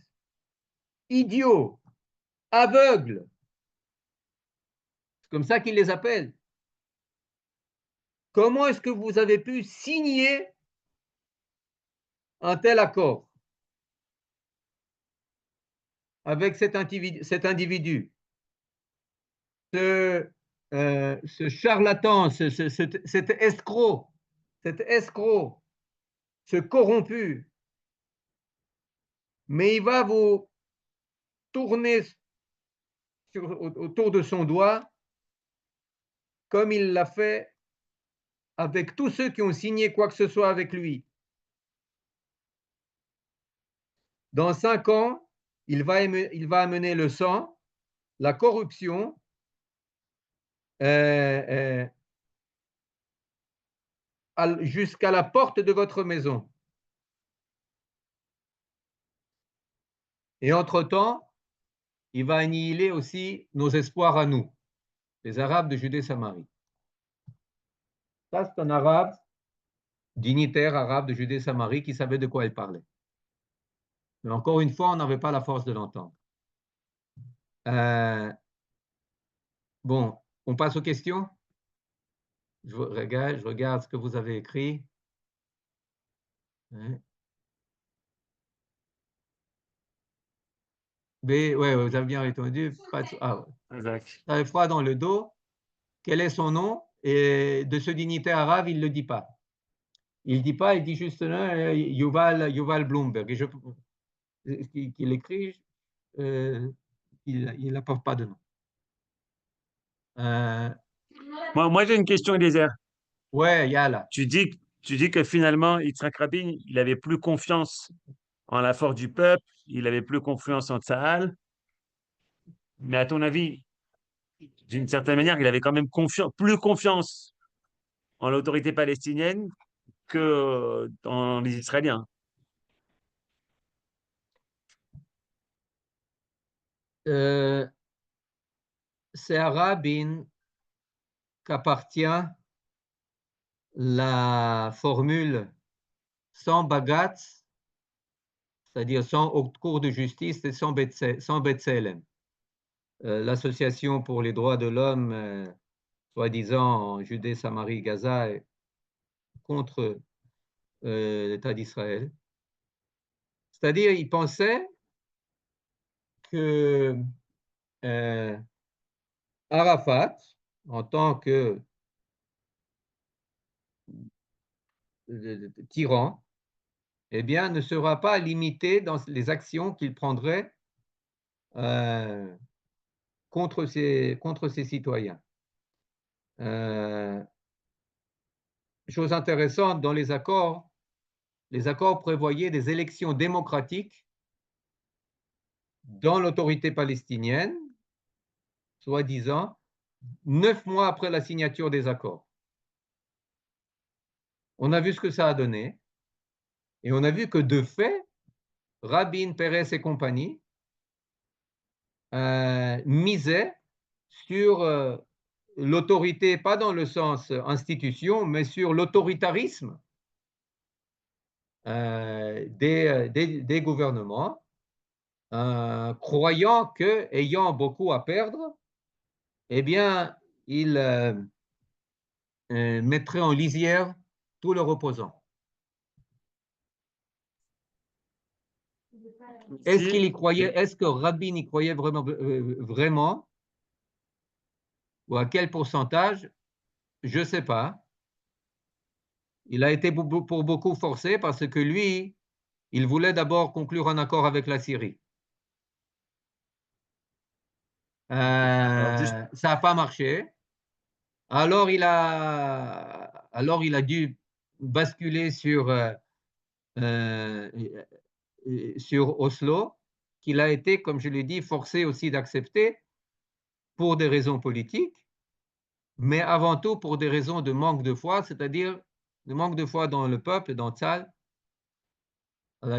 idiot, aveugle. C'est comme ça qu'il les appelle. Comment est-ce que vous avez pu signer un tel accord avec cet individu, ce charlatan, cet escroc, ce corrompu, mais il va vous tourner autour de son doigt comme il l'a fait avec tous ceux qui ont signé quoi que ce soit avec lui. Dans 5 ans, il va amener le sang, la corruption, jusqu'à la porte de votre maison. Et entre-temps, il va annihiler aussi nos espoirs à nous, les Arabes de Judée-Samarie. Ça, c'est un arabe, dignitaire arabe de Judée-Samarie qui savait de quoi il parlait. Mais encore une fois, on n'avait pas la force de l'entendre. Bon, on passe aux questions. Je regarde ce que vous avez écrit. B, ouais, vous avez bien répondu. Ça fait froid dans le dos. Quel est son nom? Et de ce dignitaire arabe, il ne le dit pas. Il ne dit pas, il dit juste Yuval Bloomberg. Et qu'il écrit, il n'apporte pas de nom. Moi j'ai une question, Eliezer. Ouais, Yala. Tu dis que finalement, Yitzhak Rabin, il avait plus confiance en la force du peuple, il avait plus confiance en Tsahal. Mais à ton avis, d'une certaine manière, il avait quand même plus confiance en l'autorité palestinienne que dans les Israéliens. C'est à Rabin qu'appartient la formule sans bagatz, c'est-à-dire sans haute cour de justice et sans B'Tselem. L'association pour les droits de l'homme, soi-disant en Judée, Samarie, Gaza, est contre l'État d'Israël. C'est-à-dire, ils pensaient que Arafat, en tant que tyran, eh bien, ne sera pas limité dans les actions qu'il prendrait contre ses citoyens. Chose intéressante, dans les accords prévoyaient des élections démocratiques dans l'autorité palestinienne, soi-disant, 9 mois après la signature des accords. On a vu ce que ça a donné, et on a vu que de fait, Rabin, Peres et compagnie misaient sur l'autorité, pas dans le sens institution, mais sur l'autoritarisme des gouvernements, croyant que, ayant beaucoup à perdre, eh bien, ils mettraient en lisière tous leurs opposants. Est-ce qu'il y croyait? Est-ce que Rabin y croyait vraiment, ou à quel pourcentage? Je ne sais pas. Il a été pour beaucoup forcé parce que lui, il voulait d'abord conclure un accord avec la Syrie. Ça n'a pas marché. Alors il a dû basculer sur Oslo, qu'il a été, comme je l'ai dit, forcé aussi d'accepter pour des raisons politiques, mais avant tout pour des raisons de manque de foi, c'est-à-dire de manque de foi dans le peuple, dans Tzal.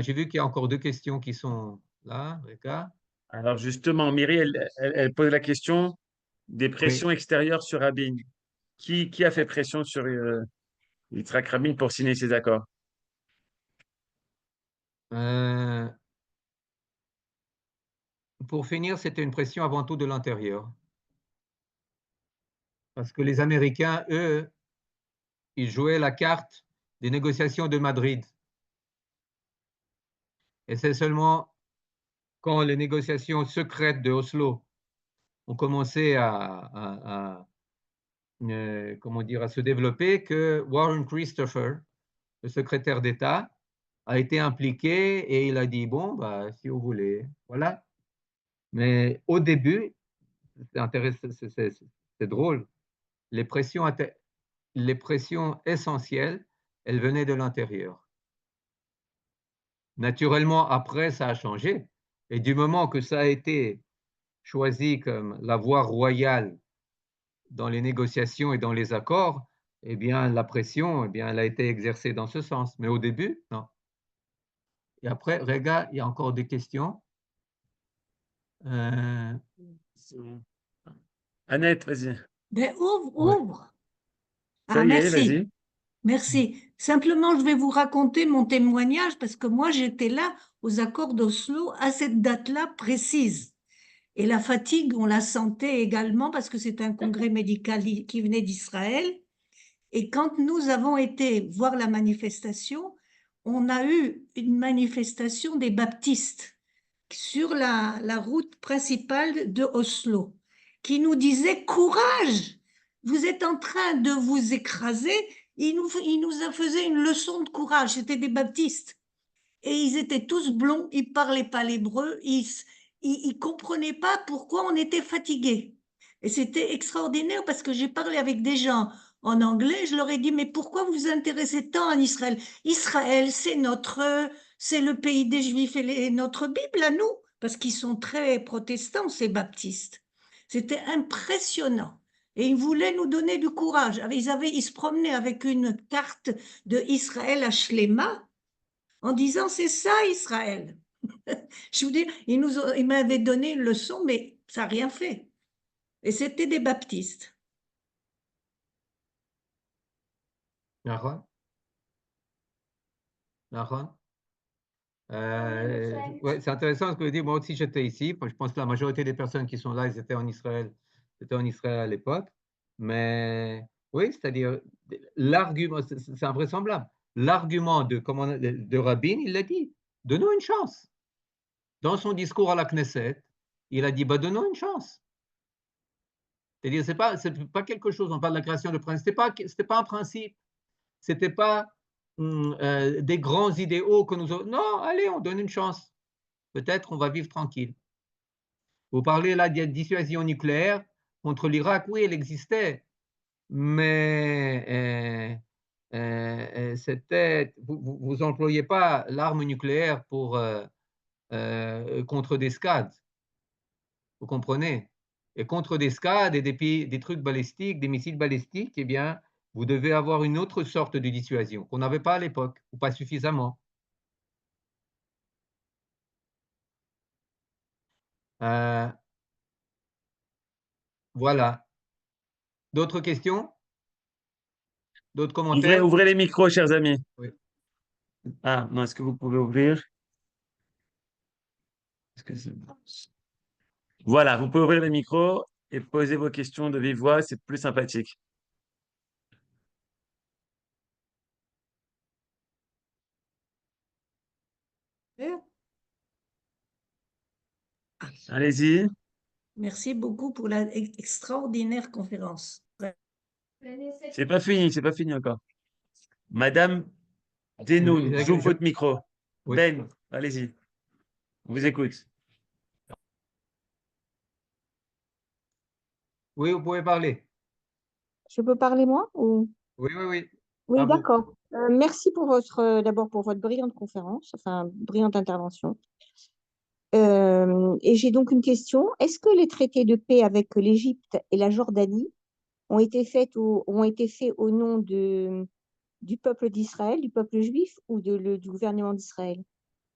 J'ai vu qu'il y a encore 2 questions qui sont là, Reka. Alors justement, Myri, elle pose la question des pressions Oui. extérieures sur Rabin. Qui a fait pression sur Yitzhak Rabin pour signer ces accords? Pour finir, c'était une pression avant tout de l'intérieur. Parce que les Américains, eux, ils jouaient la carte des négociations de Madrid. Et c'est seulement quand les négociations secrètes de Oslo ont commencé comment dire, à se développer que Warren Christopher, le secrétaire d'État, a été impliqué et il a dit, bon, bah, si vous voulez, voilà. Mais au début, c'est intéressant, c'est drôle, les pressions essentielles, elles venaient de l'intérieur. Naturellement, après, ça a changé. Et du moment que ça a été choisi comme la voie royale dans les négociations et dans les accords, eh bien, la pression, eh bien, elle a été exercée dans ce sens. Mais au début, non. Et après, Rega, il y a encore des questions. Annette, vas-y. Ben, ouvre, Ouais. ouvre. Ça Ah, y est, merci. vas-y. Merci. Simplement, je vais vous raconter mon témoignage parce que moi, j'étais là aux accords d'Oslo à cette date-là précise. Et la fatigue, on la sentait également parce que c'est un congrès médical qui venait d'Israël. Et quand nous avons été voir la manifestation, on a eu une manifestation des baptistes sur la route principale de Oslo qui nous disait courage, vous êtes en train de vous écraser. Il nous faisait une leçon de courage. C'était des baptistes et ils étaient tous blonds, ils parlaient pas l'hébreu, ils comprenaient pas pourquoi on était fatigué. Et c'était extraordinaire parce que j'ai parlé avec des gens en anglais, je leur ai dit mais pourquoi vous vous intéressez tant à Israël? Israël, c'est le pays des Juifs et notre Bible à nous, parce qu'ils sont très protestants, ces baptistes. C'était impressionnant. Et ils voulaient nous donner du courage. Ils se promenaient avec une carte de Israël à Shlema en disant c'est ça Israël. Je vous dis, ils m'avaient donné une leçon, mais ça n'a rien fait. Et c'était des baptistes. Nahon. Nahon. Ouais, c'est intéressant ce que vous dites. Moi aussi, j'étais ici. Je pense que la majorité des personnes qui sont là, ils étaient en Israël. C'était en Israël à l'époque. Mais oui, c'est-à-dire, l'argument, c'est invraisemblable. L'argument de Rabin, il l'a dit. Donnons une chance. Dans son discours à la Knesset, il a dit, bah, donnons une chance. C'est-à-dire, c'est pas quelque chose, on parle de la création de principe, c'était pas un principe. C'était pas des grands idéaux que nous avons. Non, allez, on donne une chance. Peut-être on va vivre tranquille. Vous parlez là de dissuasion nucléaire contre l'Irak, oui, elle existait, mais vous n'employez pas l'arme nucléaire contre des SCAD, vous comprenez? Et contre des SCAD et des trucs balistiques, des missiles balistiques, eh bien, vous devez avoir une autre sorte de dissuasion qu'on n'avait pas à l'époque, ou pas suffisamment. Voilà. D'autres questions? D'autres Ouvrez, commentaires? ouvrez les micros, chers amis. Oui. Ah, non, est-ce que vous pouvez ouvrir? Voilà, vous pouvez ouvrir les micros et poser vos questions de vive voix, c'est plus sympathique. Allez-y. Merci beaucoup pour la extraordinaire conférence. C'est pas fini encore. Madame Denoun, j'ouvre votre micro. Oui. Ben, allez-y. On vous écoute. Oui, vous pouvez parler. Je peux parler moi ou... Oui, oui, oui. Oui, À vous. d'accord. Merci pour d'abord pour votre brillante conférence, enfin, brillante intervention. Et j'ai donc une question. Est-ce que les traités de paix avec l'Égypte et la Jordanie ont été faits au nom du peuple d'Israël, du peuple juif ou du gouvernement d'Israël?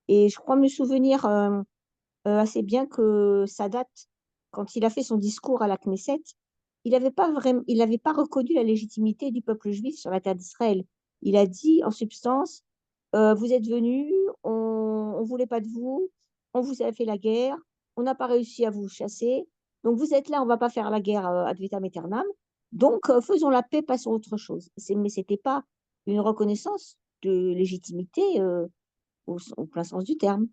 Et je crois me souvenir assez bien que Sadat, quand il a fait son discours à la Knesset, il n'avait pas reconnu la légitimité du peuple juif sur la terre d'Israël. Il a dit en substance, vous êtes venus, on ne voulait pas de vous, on vous a fait la guerre, on n'a pas réussi à vous chasser, donc vous êtes là, on ne va pas faire la guerre ad vitam aeternam, donc faisons la paix, passons à autre chose. Mais ce n'était pas une reconnaissance de légitimité au plein sens du terme.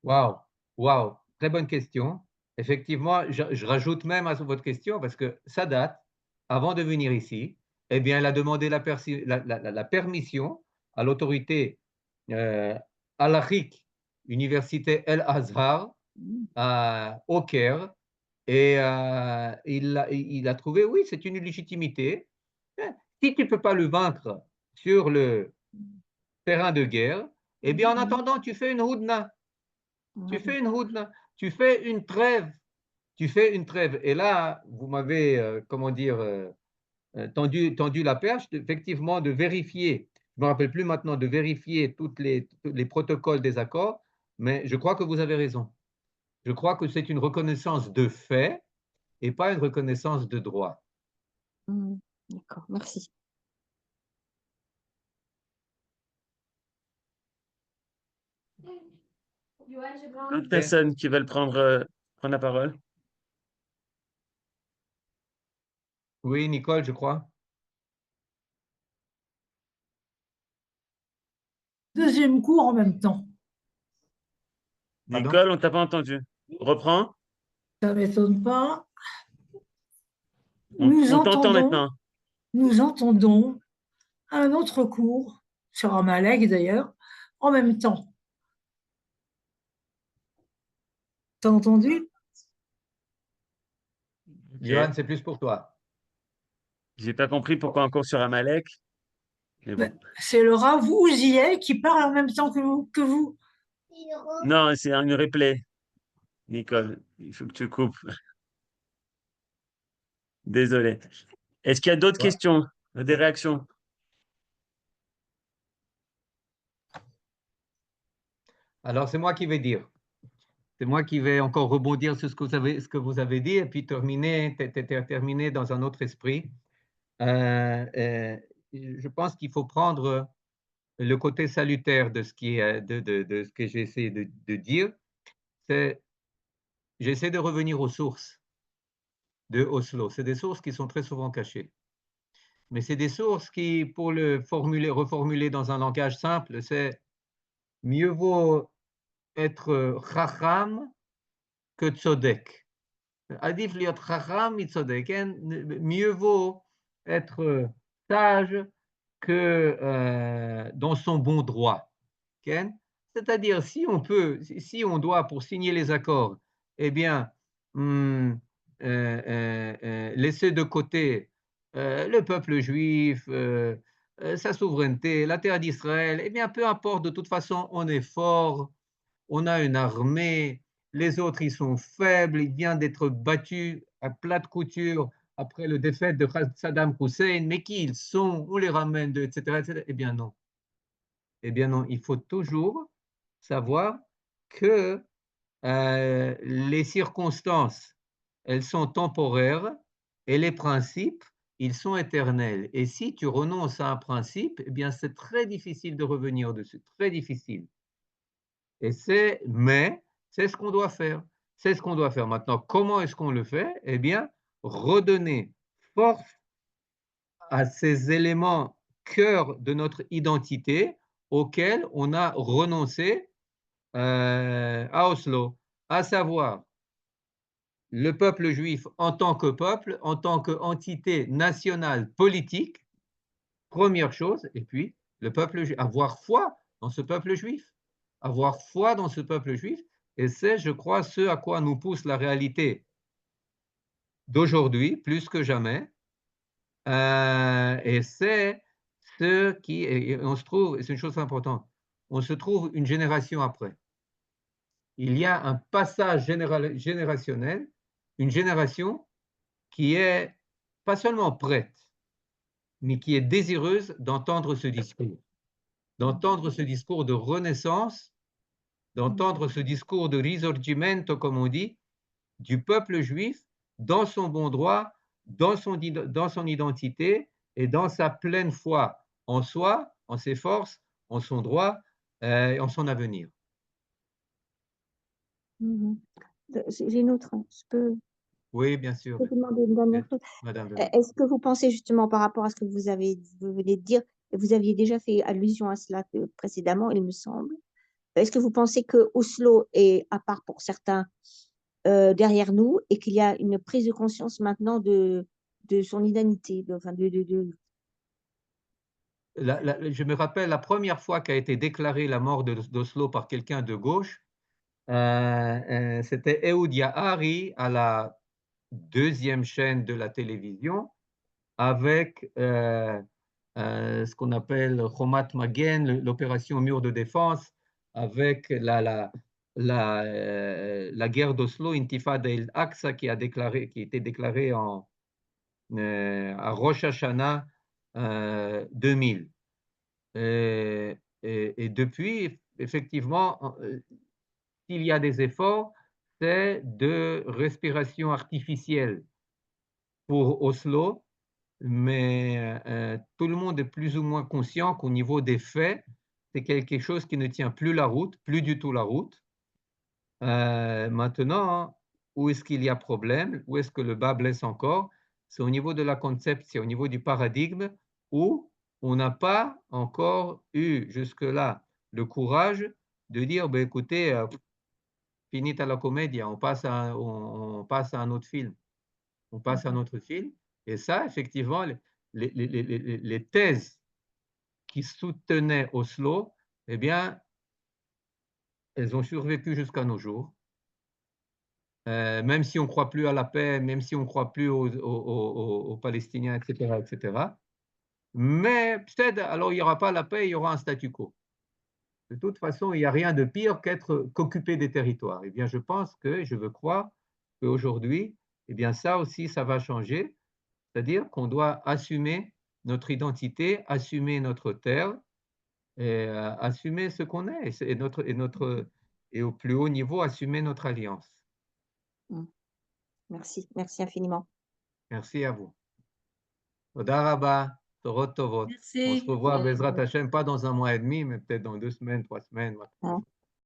Waouh, waouh, très bonne question. Effectivement, je rajoute même à votre question parce que Sadat, avant de venir ici, eh bien, elle a demandé la permission à l'autorité halachique Université El Azhar au Caire et il a trouvé, oui, c'est une légitimité. Si tu ne peux pas le vaincre sur le terrain de guerre, eh bien, en attendant, tu fais une houdna. Tu fais une houdna, tu fais une trêve, tu fais une trêve. Et là, vous m'avez, comment dire, tendu la perche, effectivement, de vérifier. Je ne me rappelle plus maintenant de vérifier tous les protocoles des accords, mais je crois que vous avez raison. Je crois que c'est une reconnaissance de fait et pas une reconnaissance de droit. D'accord, merci. D'autres personnes qui veulent prendre la parole? Oui, Nicole, je crois. Deuxième cours en même temps. Pardon? Nicole, on ne t'a pas entendu. Reprends. Ça ne m'étonne pas. On t'entend maintenant. Nous entendons un autre cours, sur Amalek d'ailleurs, en même temps. T'as entendu? Johan, c'est plus pour toi. J'ai pas compris pourquoi encore sur Amalek. Mais bon. C'est le Rav Ouziel qui parle en même temps que vous. Non, c'est une replay. Nicole, il faut que tu coupes. Désolé. Est-ce qu'il y a d'autres Ouais. questions, des réactions? Alors, c'est moi qui vais dire. C'est moi qui vais encore rebondir sur ce que vous avez dit et puis terminer dans un autre esprit. je pense qu'il faut prendre le côté salutaire de ce que j'ai essayé de dire. C'est, j'essaie de revenir aux sources de Oslo. C'est des sources qui sont très souvent cachées. Mais c'est des sources qui, pour le reformuler dans un langage simple, c'est mieux vaut être chacham que tzodek. Adif liot chacham mitzodek. Mieux vaut être sage que dans son bon droit. C'est-à-dire, si on doit, pour signer les accords, eh bien, laisser de côté le peuple juif, sa souveraineté, la terre d'Israël, eh bien, peu importe, de toute façon, on est fort, on a une armée, les autres, ils sont faibles, ils viennent d'être battus à plate couture après le défaite de Saddam Hussein, mais qui ils sont? On les ramène, etc., etc. Eh bien non. Eh bien non, il faut toujours savoir que les circonstances, elles sont temporaires et les principes, ils sont éternels. Et si tu renonces à un principe, eh bien c'est très difficile de revenir dessus, très difficile. Mais c'est ce qu'on doit faire. C'est ce qu'on doit faire. Maintenant, comment est-ce qu'on le fait? Eh bien, redonner force à ces éléments cœur de notre identité auxquels on a renoncé à Oslo, à savoir le peuple juif en tant que peuple, en tant qu'entité nationale politique, première chose, et puis le peuple juif, avoir foi dans ce peuple juif, avoir foi dans ce peuple juif, et c'est, je crois, ce à quoi nous pousse la réalité d'aujourd'hui, plus que jamais, et c'est ce qui, et on se trouve, et c'est une chose importante, on se trouve une génération après. Il y a un passage générationnel, une génération qui est pas seulement prête, mais qui est désireuse d'entendre ce discours de renaissance, d'entendre ce discours de risorgimento, comme on dit, du peuple juif dans son bon droit, dans son identité et dans sa pleine foi en soi, en ses forces, en son droit et en son avenir. J'ai une autre. Oui, bien sûr. Je peux demander une dernière chose. Madame Est-ce que vous pensez justement par rapport à ce que vous venez de dire, et vous aviez déjà fait allusion à cela précédemment, il me semble. Est-ce que vous pensez que Oslo est, à part pour certains, derrière nous et qu'il y a une prise de conscience maintenant de son identité, je me rappelle la première fois qu'a été déclarée la mort d'Oslo par quelqu'un de gauche, c'était Ehud Yahari à la deuxième chaîne de la télévision avec ce qu'on appelle Chomat Magen, l'opération mur de défense, avec la guerre d'Oslo, Intifada el-Aqsa, qui a été déclarée à Rosh Hashanah 2000. Et depuis, effectivement, s'il y a des efforts, c'est de respiration artificielle pour Oslo, mais tout le monde est plus ou moins conscient qu'au niveau des faits, c'est quelque chose qui ne tient plus la route, plus du tout la route. Maintenant, où est-ce qu'il y a problème? Où est-ce que le bas blesse encore? C'est au niveau de la conception, au niveau du paradigme, où on n'a pas encore eu jusque-là le courage de dire, ben, écoutez, finita la commedia, on passe à un autre film. On passe à un autre film. Et ça, effectivement, les thèses qui soutenaient Oslo, eh bien, elles ont survécu jusqu'à nos jours. Même si on ne croit plus à la paix, même si on ne croit plus aux Palestiniens, etc., etc. Mais peut-être, alors il n'y aura pas la paix, il y aura un statu quo. De toute façon, il n'y a rien de pire qu'occuper des territoires. Eh bien, je pense que, je veux croire qu'aujourd'hui, eh bien, ça aussi, ça va changer. C'est-à-dire qu'on doit assumer notre identité, assumer notre terre, et assumer ce qu'on est, et au plus haut niveau, assumer notre alliance. Merci infiniment. Merci à vous. Toda rabba. Bשורות tovot. On se Merci. revoit, Bezrat Hashem, pas dans un mois et demi, mais peut-être dans 2 semaines, 3 semaines. Hein.